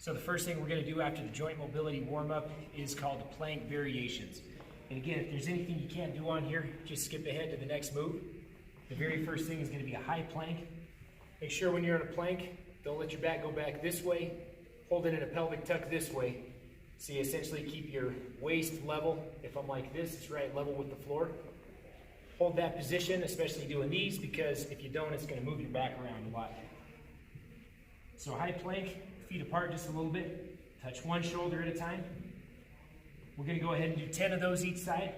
So the first thing we're going to do after the joint mobility warm-up is called the plank variations. And again, if there's anything you can't do on here, just skip ahead to the next move. The very first thing is going to be a high plank. Make sure when you're in a plank, don't let your back go back this way. Hold it in a pelvic tuck this way. So you essentially keep your waist level. If I'm like this, it's right level with the floor. Hold that position, especially doing these, because if you don't, it's going to move your back around a lot. So high plank, feet apart just a little bit. Touch one shoulder at a time. We're going to go ahead and do 10 of those each side.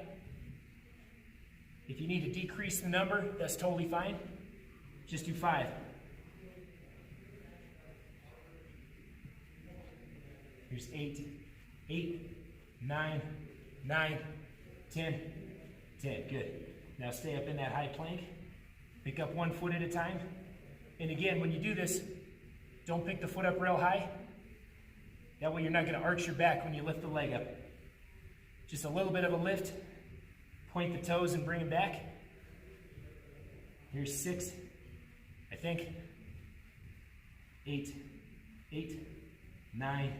If you need to decrease the number, that's totally fine. Just do 5. Here's 8, 9, 10, 10. Good. Now stay up in that high plank. Pick up one foot at a time. And again, when you do this, don't pick the foot up real high. That way you're not going to arch your back when you lift the leg up. Just a little bit of a lift. Point the toes and bring them back. Here's 6, I think. 8, 9,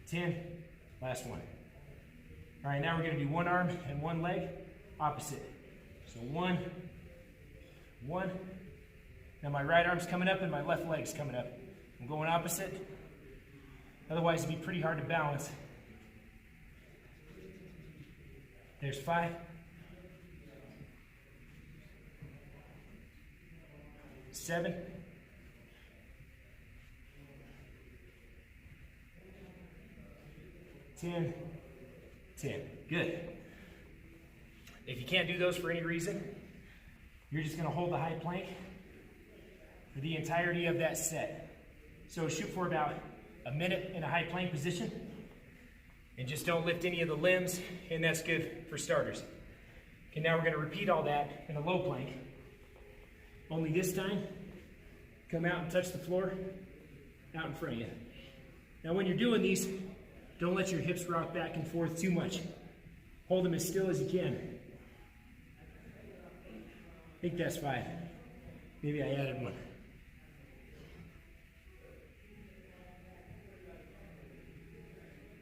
10. Last one. All right, now we're going to do one arm and one leg, opposite. So 1. Now my right arm's coming up and my left leg's coming up. I'm going opposite. Otherwise it'd be pretty hard to balance. There's 5. 7. 10. Good. If you can't do those for any reason, you're just going to hold the high plank for the entirety of that set. So shoot for about a minute in a high plank position, and just don't lift any of the limbs, and that's good for starters. Okay, now we're going to repeat all that in a low plank. Only this time, come out and touch the floor out in front of you. Now when you're doing these, don't let your hips rock back and forth too much. Hold them as still as you can. I think that's 5. Maybe I added one.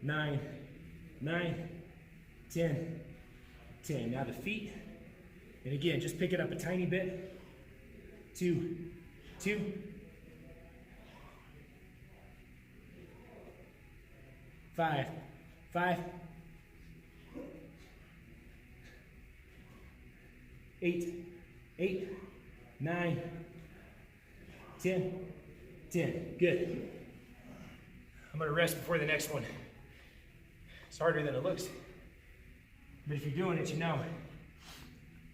9, 10. Now the feet. And again, just pick it up a tiny bit. 2. 5. 8, 9, 10. Good. I'm going to rest before the next one. It's harder than it looks. But if you're doing it, you know.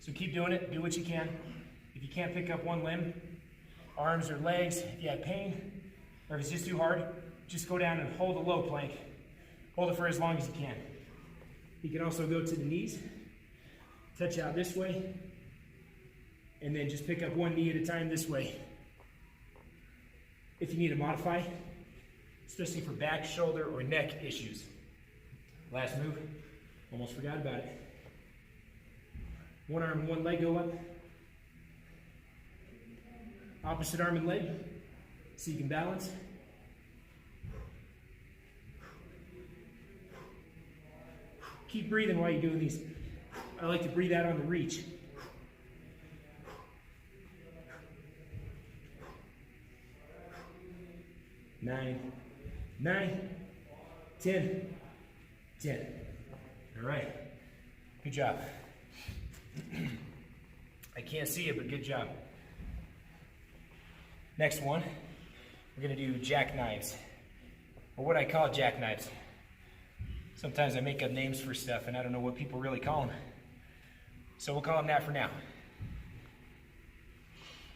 So keep doing it. Do what you can. If you can't pick up one limb, arms or legs, if you have pain, or if it's just too hard, just go down and hold a low plank. Hold it for as long as you can. You can also go to the knees, touch out this way, and then just pick up one knee at a time this way. If you need to modify, especially for back, shoulder, or neck issues. Last move, almost forgot about it. One arm and one leg go up. Opposite arm and leg, so you can balance. Keep breathing while you're doing these. I like to breathe out on the reach. Nine, 10. All right, good job. I can't see it, but good job. Next one, we're gonna do jackknives, or what I call jackknives. Sometimes I make up names for stuff and I don't know what people really call them. So we'll call them that for now.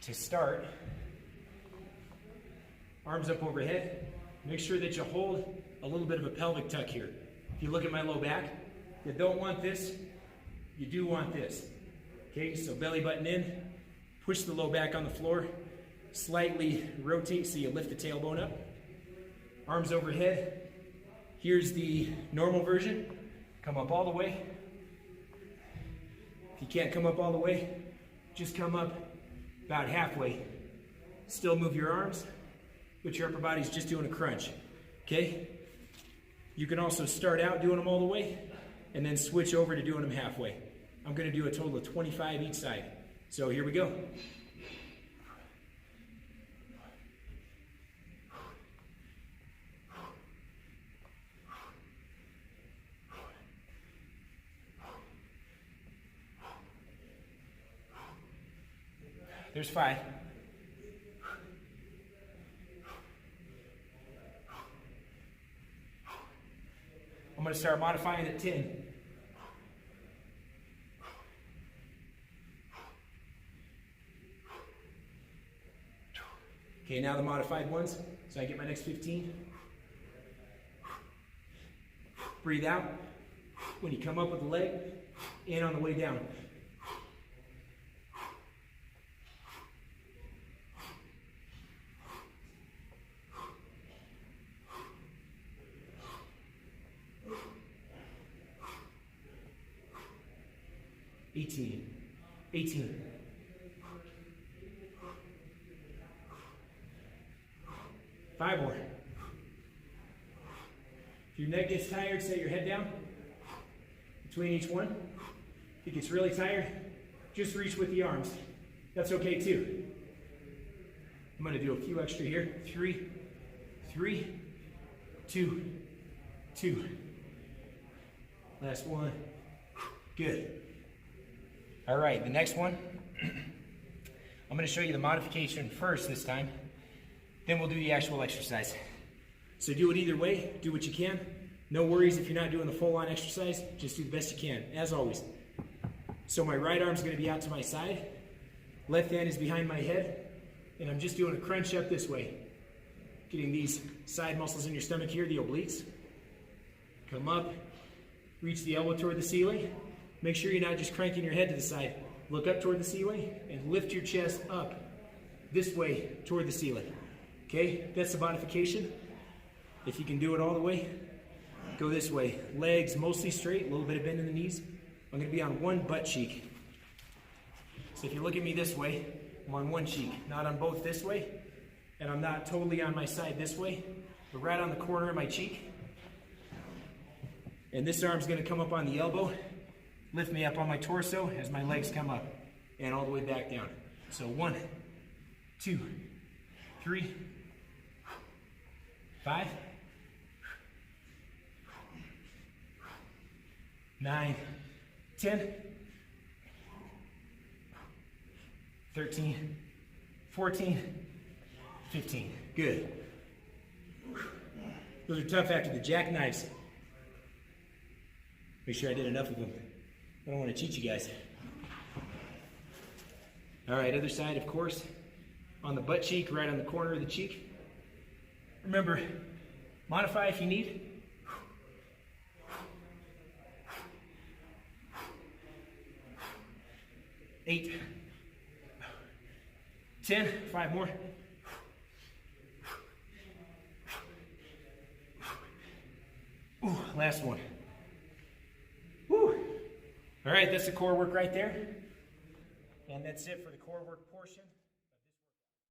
To start, arms up overhead. Make sure that you hold a little bit of a pelvic tuck here. If you look at my low back, you don't want this, you do want this. Okay, so belly button in, push the low back on the floor, slightly rotate so you lift the tailbone up. Arms overhead. Here's the normal version. Come up all the way. If you can't come up all the way, just come up about halfway. Still move your arms. but your upper body's just doing a crunch, okay? You can also start out doing them all the way and then switch over to doing them halfway. I'm gonna do a total of 25 each side. So here we go. There's 5. I'm going to start modifying at 10. Okay, now the modified ones. So I get my next 15. Breathe out. When you come up with the leg, in on the way down. Eighteen. 5 more. If your neck gets tired, set your head down between each one. If it gets really tired, just reach with the arms. That's okay too. I'm going to do a few extra here. 3, 2. Last one. Good. All right, the next one, I'm going to show you the modification first this time, then we'll do the actual exercise. So do it either way, do what you can. No worries if you're not doing the full-on exercise, just do the best you can, as always. So my right arm's going to be out to my side, left hand is behind my head, and I'm just doing a crunch up this way. Getting these side muscles in your stomach here, the obliques. Come up, reach the elbow toward the ceiling. Make sure you're not just cranking your head to the side. Look up toward the ceiling and lift your chest up this way toward the ceiling. Okay, that's the modification. If you can do it all the way, go this way. Legs mostly straight, a little bit of bend in the knees. I'm going to be on one butt cheek. So if you look at me this way, I'm on one cheek, not on both this way, and I'm not totally on my side this way, but right on the corner of my cheek. And this arm's going to come up on the elbow. Lift me up on my torso as my legs come up and all the way back down. So 1, 2, 3, 5, 9, 10, 13, 14, 15. Good. Those are tough after the jackknives. Make sure I did enough of them. I don't want to cheat you guys. All right, other side, of course. On the butt cheek, right on the corner of the cheek. Remember, modify if you need. 8, 10, 5 more. Ooh, last one. Woo. All right, that's the core work right there. And that's it for the core work portion.